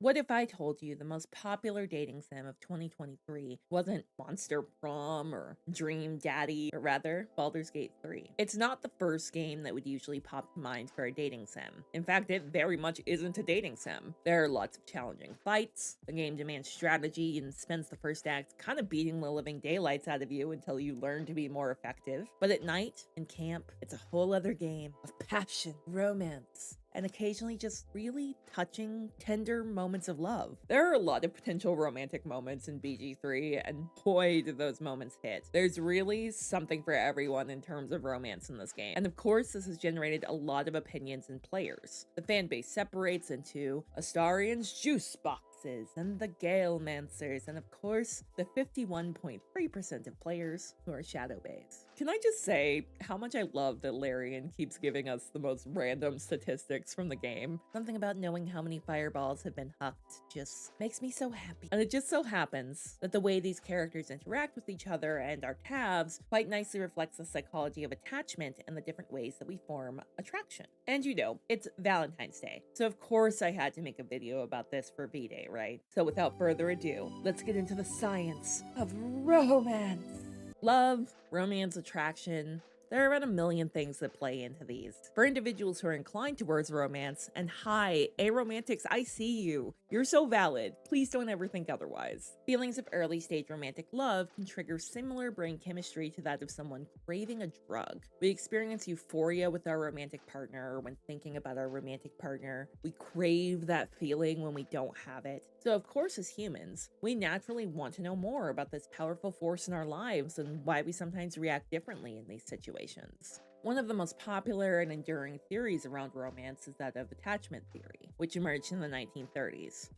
What if I told you the most popular dating sim of 2023 wasn't Monster Prom or Dream Daddy, or rather, Baldur's Gate 3? It's not the first game that would usually pop to mind for a dating sim. In fact, it very much isn't a dating sim. There are lots of challenging fights, the game demands strategy and spends the first act kind of beating the living daylights out of you until you learn to be more effective. But at night, in camp, it's a whole other game of passion, romance, and occasionally just really touching, tender moments of love. There are a lot of potential romantic moments in BG3, and boy, do those moments hit. There's really something for everyone in terms of romance in this game. And of course, this has generated a lot of opinions in players. The fan base separates into Astarian's juice box and the Galemancers, and of course, the 51.3% of players who are shadow-based. Can I just say how much I love that Larian keeps giving us the most random statistics from the game? Something about knowing how many fireballs have been hucked just makes me so happy. And it just so happens that the way these characters interact with each other and our tabs quite nicely reflects the psychology of attachment and the different ways that we form attraction. And you know, it's Valentine's Day, so of course I had to make a video about this for V-Day, right? So without further ado, let's get into the science of romance. Love, romance, attraction. There are around a million things that play into these. For individuals who are inclined towards romance, and hi, aromantics, I see you. You're so valid. Please don't ever think otherwise. Feelings of early stage romantic love can trigger similar brain chemistry to that of someone craving a drug. We experience euphoria with our romantic partner, or when thinking about our romantic partner. We crave that feeling when we don't have it. So of course, as humans, we naturally want to know more about this powerful force in our lives and why we sometimes react differently in these situations. One of the most popular and enduring theories around romance is that of attachment theory, which emerged in the 1930s.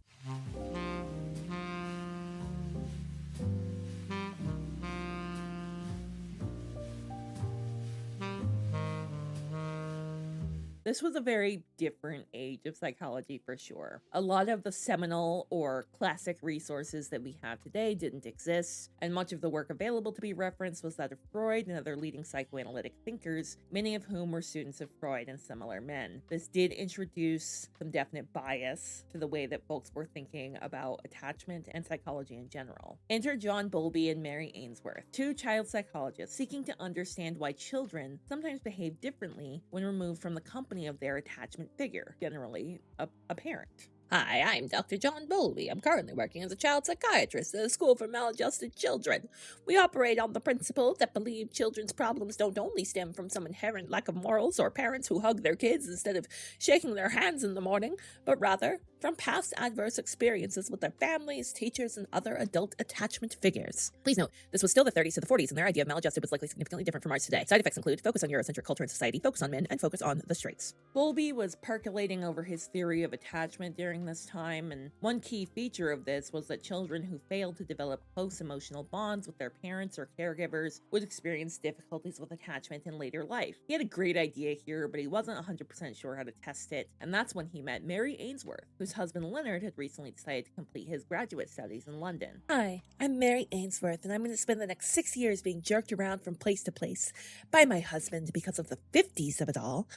This was a very different age of psychology for sure. A lot of the seminal or classic resources that we have today didn't exist, and much of the work available to be referenced was that of Freud and other leading psychoanalytic thinkers, many of whom were students of Freud and similar men. This did introduce some definite bias to the way that folks were thinking about attachment and psychology in general. Enter John Bowlby and Mary Ainsworth, two child psychologists seeking to understand why children sometimes behave differently when removed from the company of their attachment figure, generally a parent. Hi, I'm Dr. John Bowlby. I'm currently working as a child psychiatrist at a school for maladjusted children. We operate on the principle that believe children's problems don't only stem from some inherent lack of morals or parents who hug their kids instead of shaking their hands in the morning, but rather from past adverse experiences with their families, teachers, and other adult attachment figures. Please note, this was still the 30s to the 40s, and their idea of maladjusted was likely significantly different from ours today. Side effects include focus on Eurocentric culture and society, focus on men, and focus on the straights. Bowlby was percolating over his theory of attachment during this time, and one key feature of this was that children who failed to develop close emotional bonds with their parents or caregivers would experience difficulties with attachment in later life. He had a great idea here, but he wasn't 100% sure how to test it, and that's when he met Mary Ainsworth, whose husband Leonard had recently decided to complete his graduate studies in London. Hi, I'm Mary Ainsworth, and I'm going to spend the next 6 years being jerked around from place to place by my husband because of the 50s of it all.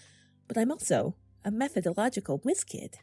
But I'm also a methodological whiz kid.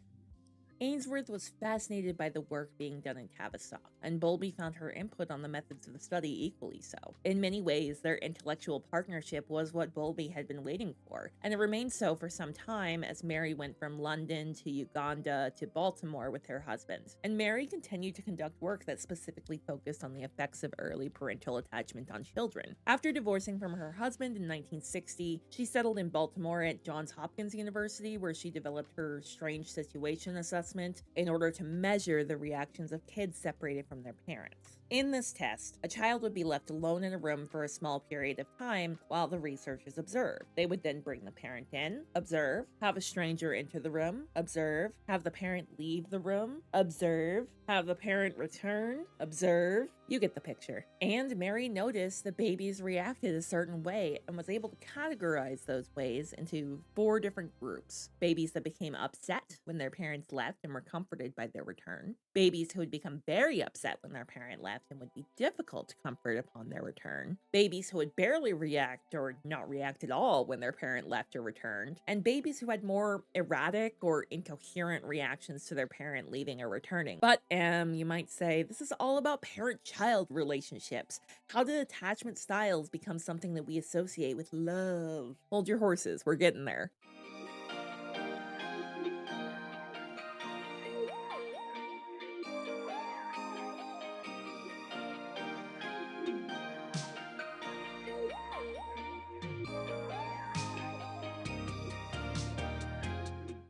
Ainsworth was fascinated by the work being done in Tavistock, and Bowlby found her input on the methods of the study equally so. In many ways, their intellectual partnership was what Bowlby had been waiting for, and it remained so for some time as Mary went from London to Uganda to Baltimore with her husband. And Mary continued to conduct work that specifically focused on the effects of early parental attachment on children. After divorcing from her husband in 1960, she settled in Baltimore at Johns Hopkins University, where she developed her strange situation assessment in order to measure the reactions of kids separated from their parents. In this test, a child would be left alone in a room for a small period of time while the researchers observed. They would then bring the parent in, observe, have a stranger enter the room, observe, have the parent leave the room, observe, have the parent return, observe. You get the picture. And Mary noticed the babies reacted a certain way and was able to categorize those ways into 4 different groups. Babies that became upset when their parents left, and were comforted by their return. Babies who would become very upset when their parent left and would be difficult to comfort upon their return. Babies who would barely react or not react at all when their parent left or returned. And babies who had more erratic or incoherent reactions to their parent leaving or returning. But, you might say, this is all about parent-child relationships. How did attachment styles become something that we associate with love? Hold your horses, we're getting there.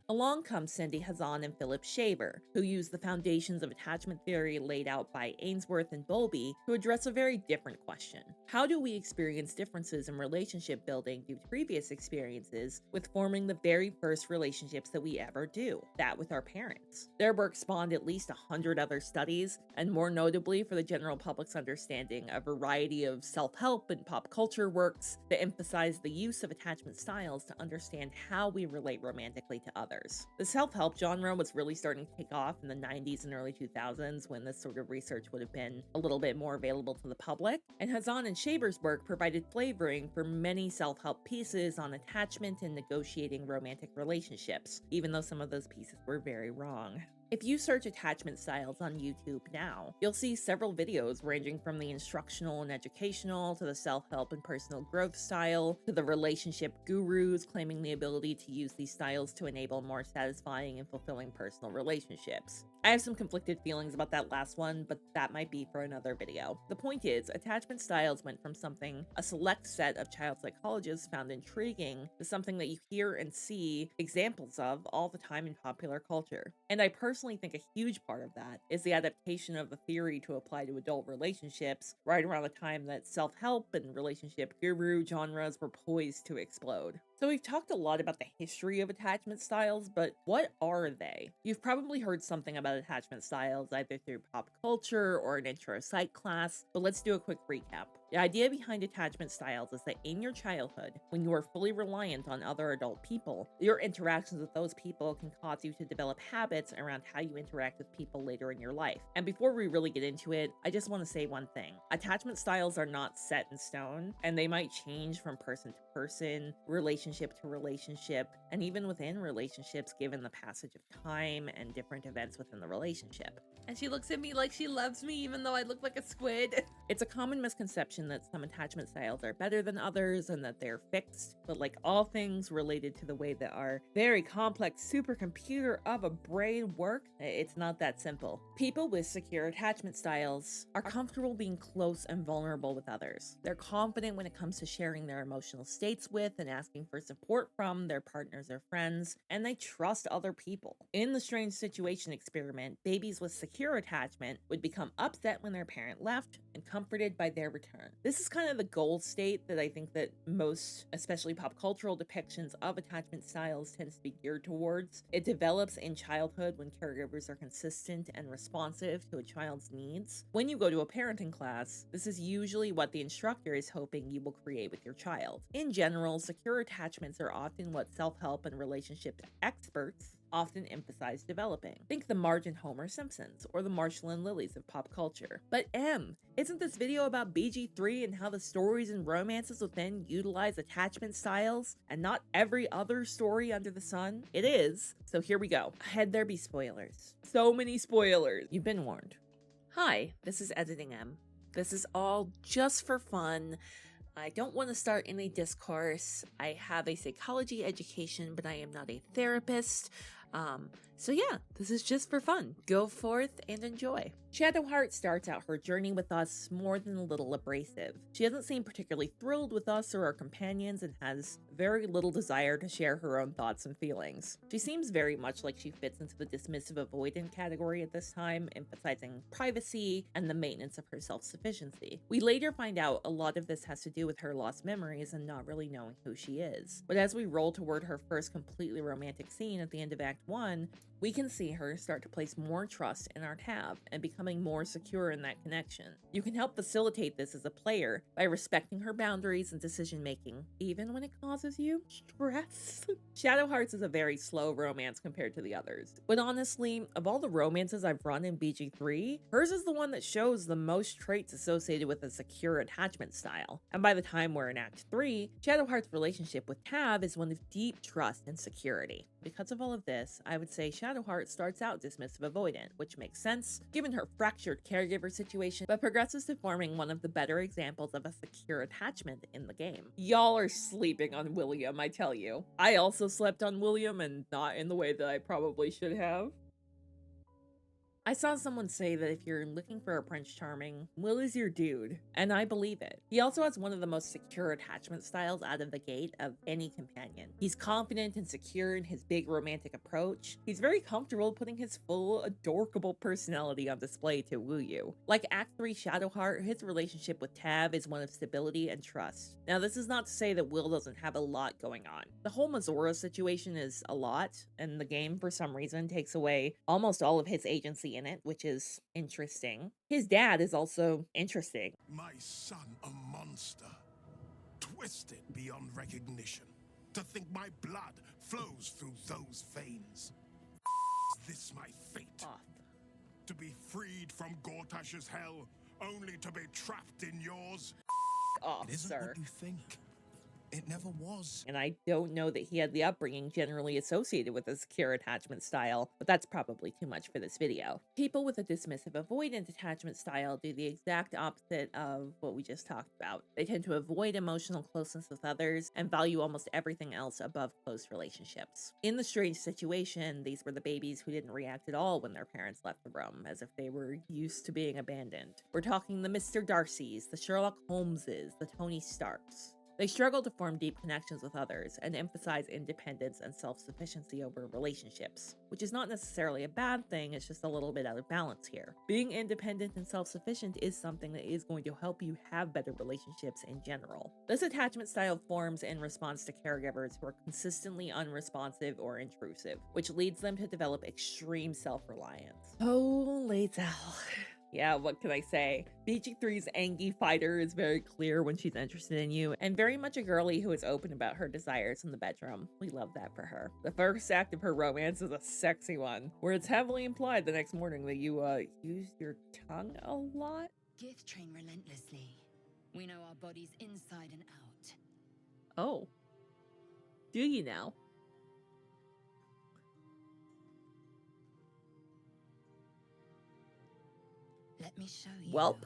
Along comes Cindy Hazan and Philip Shaver, who use the foundations of attachment theory laid out by Ainsworth and Bowlby to address a very different question. How do we experience differences in relationship building due to previous experiences with forming the very first relationships that we ever do, that with our parents? Their work spawned at least 100 other studies, and more notably for the general public's understanding, a variety of self-help and pop culture works that emphasize the use of attachment styles to understand how we relate romantically to others. The self-help genre was really starting to take off in the 90s and early 2000s when this sort of research would have been a little bit more available to the public, and Hazan and Shaver's work provided flavoring for many self-help pieces on attachment and negotiating romantic relationships, even though some of those pieces were very wrong. If you search attachment styles on YouTube now, you'll see several videos ranging from the instructional and educational to the self-help and personal growth style to the relationship gurus claiming the ability to use these styles to enable more satisfying and fulfilling personal relationships. I have some conflicted feelings about that last one, but that might be for another video. The point is, attachment styles went from something a select set of child psychologists found intriguing to something that you hear and see examples of all the time in popular culture. And I personally think a huge part of that is the adaptation of the theory to apply to adult relationships right around the time that self-help and relationship guru genres were poised to explode. So we've talked a lot about the history of attachment styles, but what are they? You've probably heard something about attachment styles either through pop culture or an intro psych class, but let's do a quick recap. The idea behind attachment styles is that in your childhood, when you are fully reliant on other adult people, your interactions with those people can cause you to develop habits around how you interact with people later in your life. And before we really get into it, I just want to say one thing. Attachment styles are not set in stone, and they might change from person to person, relationship to relationship, and even within relationships given the passage of time and different events within the relationship. And she looks at me like she loves me even though I look like a squid. It's a common misconception that some attachment styles are better than others and that they're fixed, but like all things related to the way that our very complex supercomputer of a brain work, it's not that simple. People with secure attachment styles are comfortable being close and vulnerable with others. They're confident when it comes to sharing their emotional states with and asking for support from their partners or friends, and they trust other people. In the strange situation experiment, babies with secure attachment would become upset when their parent left and comforted by their return. This is kind of the goal state that I think that most, especially pop cultural depictions of attachment styles tends to be geared towards. It develops in childhood when caregivers are consistent and responsive to a child's needs. When you go to a parenting class, this is usually what the instructor is hoping you will create with your child. In general, secure attachments are often what self-help and relationship experts often emphasize developing. Think the Marge and Homer Simpsons, or the Marshall and Lilies of pop culture. But isn't this video about BG3 and how the stories and romances within utilize attachment styles, and not every other story under the sun? It is. So here we go. Ahead there be spoilers. So many spoilers. You've been warned. Hi, this is Editing M. This is all just for fun. I don't want to start any discourse. I have a psychology education, but I am not a therapist. So yeah, this is just for fun. Go forth and enjoy. Shadowheart starts out her journey with us more than a little abrasive. She doesn't seem particularly thrilled with us or our companions and has very little desire to share her own thoughts and feelings. She seems very much like she fits into the dismissive avoidant category at this time, emphasizing privacy and the maintenance of her self-sufficiency. We later find out a lot of this has to do with her lost memories and not really knowing who she is. But as we roll toward her first completely romantic scene at the end of Act 1, we can see her start to place more trust in our Tab and becoming more secure in that connection. You can help facilitate this as a player by respecting her boundaries and decision making, even when it causes you stress. Shadow Hearts is a very slow romance compared to the others, but honestly, of all the romances I've run in BG3, hers is the one that shows the most traits associated with a secure attachment style. And by the time we're in Act 3, Shadow Heart's relationship with Tab is one of deep trust and security. Because of all of this, I would say Shadow Heart starts out dismissive avoidant, which makes sense given her fractured caregiver situation, but progresses to forming one of the better examples of a secure attachment in the game. Y'all are sleeping on William, I tell you. I also slept on William, and not in the way that I probably should have. I saw someone say that if you're looking for a Prince Charming, Will is your dude, and I believe it. He also has one of the most secure attachment styles out of the gate of any companion. He's confident and secure in his big romantic approach. He's very comfortable putting his full, adorable personality on display to woo you. Like Act 3 Shadowheart, his relationship with Tab is one of stability and trust. Now, this is not to say that Will doesn't have a lot going on. The whole Mazora situation is a lot, and the game, for some reason, takes away almost all of his agency in it, which is interesting. His dad is also interesting. My son, a monster. Twisted beyond recognition. To think my blood flows through those veins. Is this my fate? To be freed from Gortash's hell, only to be trapped in yours? Off, It isn't sir. what you think. It never was. And I don't know that he had the upbringing generally associated with a secure attachment style, but that's probably too much for this video. People with a dismissive avoidant attachment style do the exact opposite of what we just talked about. They tend to avoid emotional closeness with others and value almost everything else above close relationships. In the strange situation, these were the babies who didn't react at all when their parents left the room, as if they were used to being abandoned. We're talking the Mr. Darcys, the Sherlock Holmeses, the Tony Starks. They struggle to form deep connections with others and emphasize independence and self-sufficiency over relationships, which is not necessarily a bad thing, it's just a little bit out of balance here. Being independent and self-sufficient is something that is going to help you have better relationships in general. This attachment style forms in response to caregivers who are consistently unresponsive or intrusive, which leads them to develop extreme self-reliance. Oh, Lae'zel. Yeah, what can I say? BG3's Angie fighter is very clear when she's interested in you, and very much a girly who is open about her desires in the bedroom. We love that for her. The first act of her romance is a sexy one, where it's heavily implied the next morning that you, used your tongue a lot? Gith train relentlessly. We know our bodies inside and out. Oh. Do you now? Let me show you. Welp.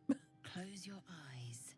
Close your eyes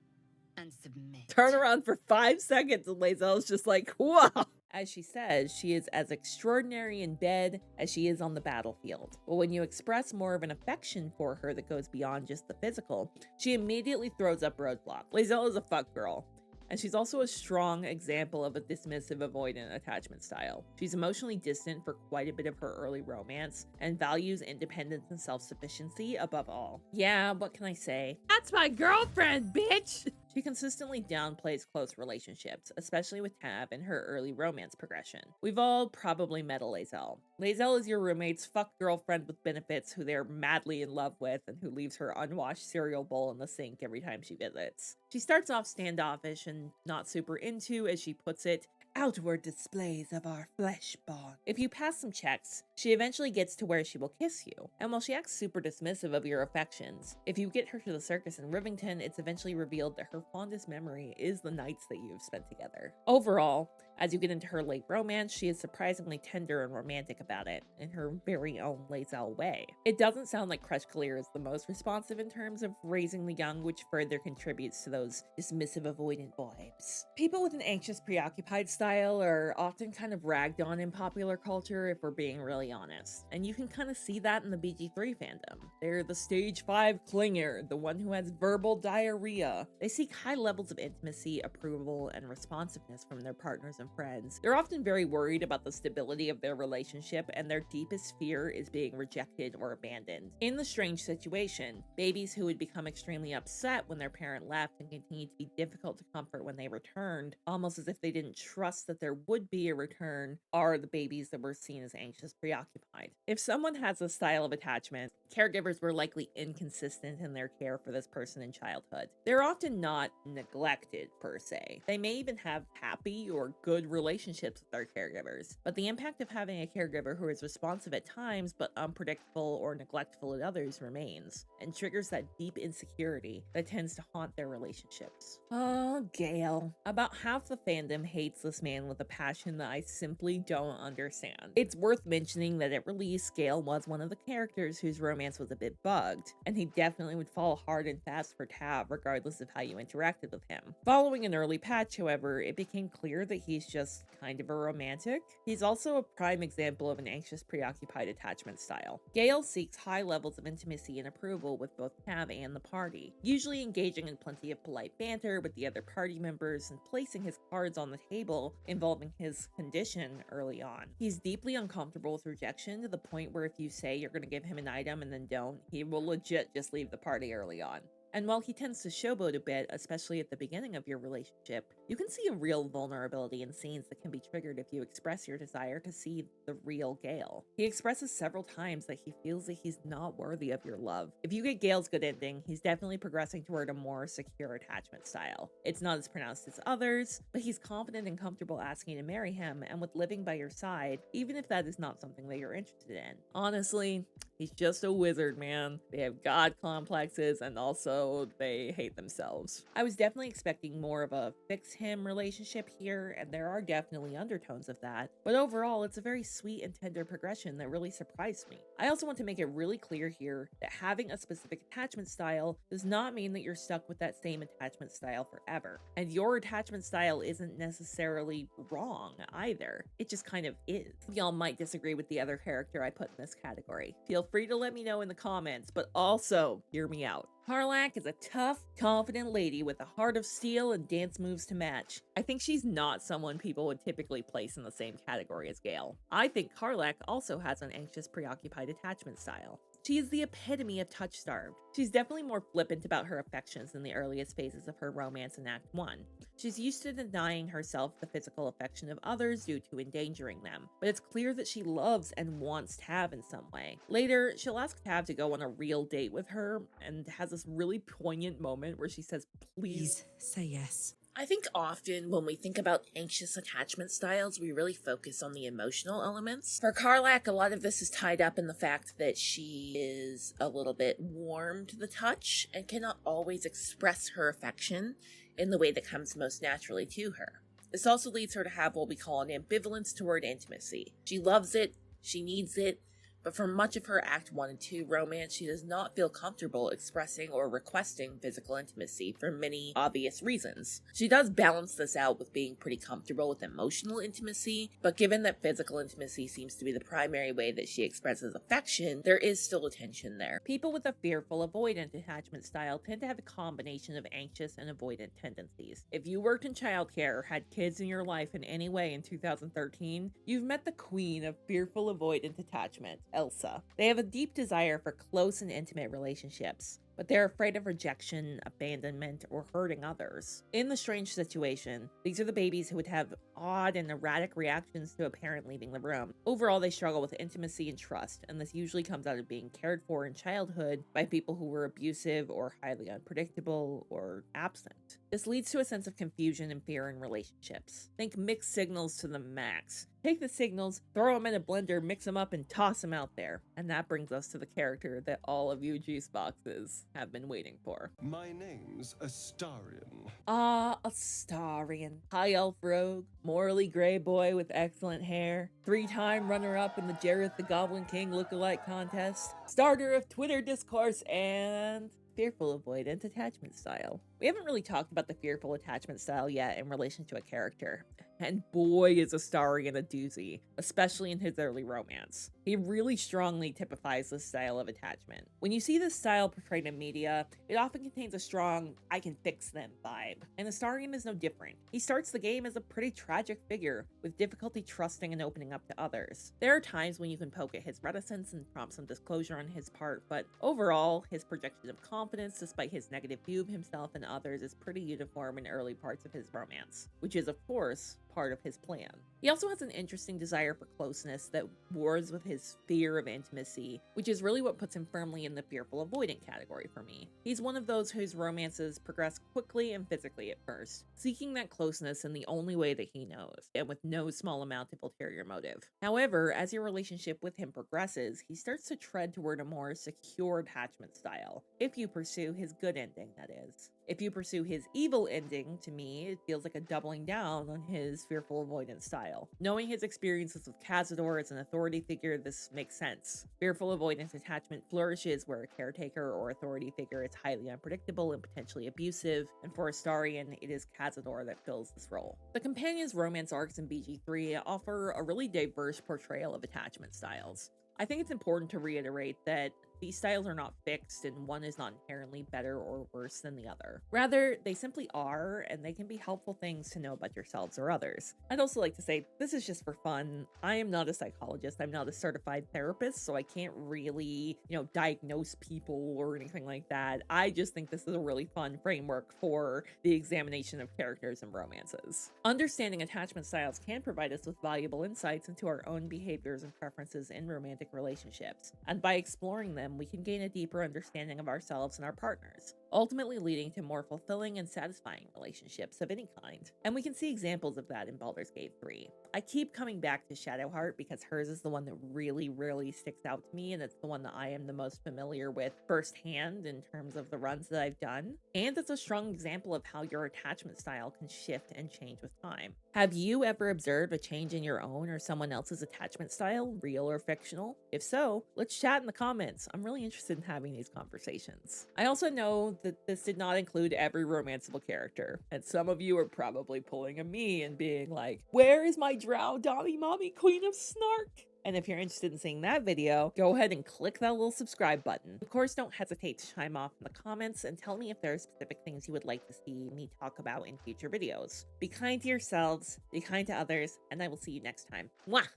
and submit. Turn around for 5 seconds and Lae'zel's just like, whoa! As she says, she is as extraordinary in bed as she is on the battlefield. But when you express more of an affection for her that goes beyond just the physical, she immediately throws up roadblocks. Lae'zel is a fuck girl. And she's also a strong example of a dismissive avoidant attachment style. She's emotionally distant for quite a bit of her early romance and values independence and self-sufficiency above all. Yeah, what can I say? That's my girlfriend, bitch! She consistently downplays close relationships, especially with Tab in her early romance progression. We've all probably met a Lae'zel. Lae'zel is your roommate's fuck girlfriend with benefits who they're madly in love with and who leaves her unwashed cereal bowl in the sink every time she visits. She starts off standoffish and not super into, as she puts it, outward displays of our flesh bond. If you pass some checks, she eventually gets to where she will kiss you. And while she acts super dismissive of your affections, if you get her to the circus in Rivington, it's eventually revealed that her fondest memory is the nights that you have spent together. Overall, as you get into her late romance, she is surprisingly tender and romantic about it, in her very own Lae'zel way. It doesn't sound like Crush Clear is the most responsive in terms of raising the young, which further contributes to those dismissive avoidant vibes. People with an anxious preoccupied style are often kind of ragged on in popular culture if we're being really honest, and you can kind of see that in the BG3 fandom. They're the stage 5 clinger, the one who has verbal diarrhea. They seek high levels of intimacy, approval, and responsiveness from their partners and and friends. They're often very worried about the stability of their relationship, and their deepest fear is being rejected or abandoned. In the strange situation, babies who would become extremely upset when their parent left and continue to be difficult to comfort when they returned, almost as if they didn't trust that there would be a return, are the babies that were seen as anxious preoccupied. If someone has a style of attachment, caregivers were likely inconsistent in their care for this person in childhood. They're often not neglected per se. They may even have happy or good relationships with their caregivers, but the impact of having a caregiver who is responsive at times but unpredictable or neglectful at others remains, and triggers that deep insecurity that tends to haunt their relationships. Oh, Gale. About half the fandom hates this man with a passion that I simply don't understand. It's worth mentioning that at release, Gale was one of the characters whose romance was a bit bugged, and he definitely would fall hard and fast for Tav regardless of how you interacted with him. Following an early patch, however, it became clear that he's just kind of a romantic. He's also a prime example of an anxious preoccupied attachment style. Gale seeks high levels of intimacy and approval with both Tav and the party, usually engaging in plenty of polite banter with the other party members and placing his cards on the table involving his condition early on. He's deeply uncomfortable with rejection to the point where if you say you're going to give him an item and then don't, he will legit just leave the party early on. And while he tends to showboat a bit, especially at the beginning of your relationship, you can see a real vulnerability in scenes that can be triggered if you express your desire to see the real Gale. He expresses several times that he feels that he's not worthy of your love. If you get Gale's good ending, he's definitely progressing toward a more secure attachment style. It's not as pronounced as others, but he's confident and comfortable asking you to marry him and with living by your side, even if that is not something that you're interested in. Honestly, he's just a wizard, man. They have god complexes and also they hate themselves. I was definitely expecting more of a fix him relationship here, and there are definitely undertones of that, but overall it's a very sweet and tender progression that really surprised me. I also want to make it really clear here that having a specific attachment style does not mean that you're stuck with that same attachment style forever, and your attachment style isn't necessarily wrong either. It just kind of is. Y'all might disagree with the other character I put in this category. Feel free to let me know in the comments, but also hear me out. Karlach is a tough, confident lady with a heart of steel and dance moves to match. I think she's not someone people would typically place in the same category as Gale. I think Karlach also has an anxious, preoccupied attachment style. She is the epitome of touch-starved. She's definitely more flippant about her affections in the earliest phases of her romance in Act 1. She's used to denying herself the physical affection of others due to endangering them, but it's clear that she loves and wants Tav in some way. Later, she'll ask Tav to go on a real date with her, and has this really poignant moment where she says, "Please say yes." I think often when we think about anxious attachment styles, we really focus on the emotional elements. For Karlach, a lot of this is tied up in the fact that she is a little bit warm to the touch and cannot always express her affection in the way that comes most naturally to her. This also leads her to have what we call an ambivalence toward intimacy. She loves it, she needs it, but for much of her Act 1 and 2 romance, she does not feel comfortable expressing or requesting physical intimacy for many obvious reasons. She does balance this out with being pretty comfortable with emotional intimacy, but given that physical intimacy seems to be the primary way that she expresses affection, there is still a tension there. People with a fearful, avoidant attachment style tend to have a combination of anxious and avoidant tendencies. If you worked in childcare or had kids in your life in any way in 2013, you've met the queen of fearful avoidant attachment, Elsa. They have a deep desire for close and intimate relationships, but they're afraid of rejection, abandonment, or hurting others. In the strange situation, these are the babies who would have odd and erratic reactions to a parent leaving the room. Overall, they struggle with intimacy and trust, and this usually comes out of being cared for in childhood by people who were abusive or highly unpredictable or absent. This leads to a sense of confusion and fear in relationships. Think mixed signals to the max. Take the signals, throw them in a blender, mix them up, and toss them out there. And that brings us to the character that all of you juice boxes have been waiting for. My name's Astarion. Ah, Astarion. High elf rogue, morally gray boy with excellent hair, 3-time runner-up in the Jareth the Goblin King lookalike contest, starter of Twitter discourse, and fearful avoidant attachment style. We haven't really talked about the fearful attachment style yet in relation to a character. And boy is Astarion a doozy, especially in his early romance. He really strongly typifies this style of attachment. When you see this style portrayed in media, it often contains a strong, I can fix them vibe. And Astarion is no different. He starts the game as a pretty tragic figure, with difficulty trusting and opening up to others. There are times when you can poke at his reticence and prompt some disclosure on his part, but overall, his projection of confidence despite his negative view of himself and others is pretty uniform in early parts of his romance, which is, of course, part of his plan. He also has an interesting desire for closeness that wars with his fear of intimacy, which is really what puts him firmly in the fearful avoidant category for me. He's one of those whose romances progress quickly and physically at first, seeking that closeness in the only way that he knows, and with no small amount of ulterior motive. However, as your relationship with him progresses, he starts to tread toward a more secure attachment style, if you pursue his good ending, that is. If you pursue his evil ending, to me, it feels like a doubling down on his fearful avoidance style. Knowing his experiences with Cazador as an authority figure, this makes sense. Fearful avoidance attachment flourishes where a caretaker or authority figure is highly unpredictable and potentially abusive, and for Astarion, it is Cazador that fills this role. The companions' romance arcs in BG3 offer a really diverse portrayal of attachment styles. I think it's important to reiterate that these styles are not fixed and one is not inherently better or worse than the other. Rather, they simply are, and they can be helpful things to know about yourselves or others. I'd also like to say, this is just for fun. I am not a psychologist, I'm not a certified therapist, so I can't really, diagnose people or anything like that. I just think this is a really fun framework for the examination of characters and romances. Understanding attachment styles can provide us with valuable insights into our own behaviors and preferences in romantic relationships, and by exploring them, we can gain a deeper understanding of ourselves and our partners, ultimately leading to more fulfilling and satisfying relationships of any kind. And we can see examples of that in Baldur's Gate 3. I keep coming back to Shadowheart because hers is the one that really sticks out to me, and it's the one that I am the most familiar with firsthand in terms of the runs that I've done. And it's a strong example of how your attachment style can shift and change with time. Have you ever observed a change in your own or someone else's attachment style, real or fictional? If so, let's chat in the comments. I'm really interested in having these conversations. I also know that this did not include every romanceable character, and some of you are probably pulling at me and being like, where is my drow Donnie Mommy Queen of Snark? And if you're interested in seeing that video, go ahead and click that little subscribe button. Of course, don't hesitate to chime off in the comments and tell me if there are specific things you would like to see me talk about in future videos. Be kind to yourselves, be kind to others, and I will see you next time. Mwah!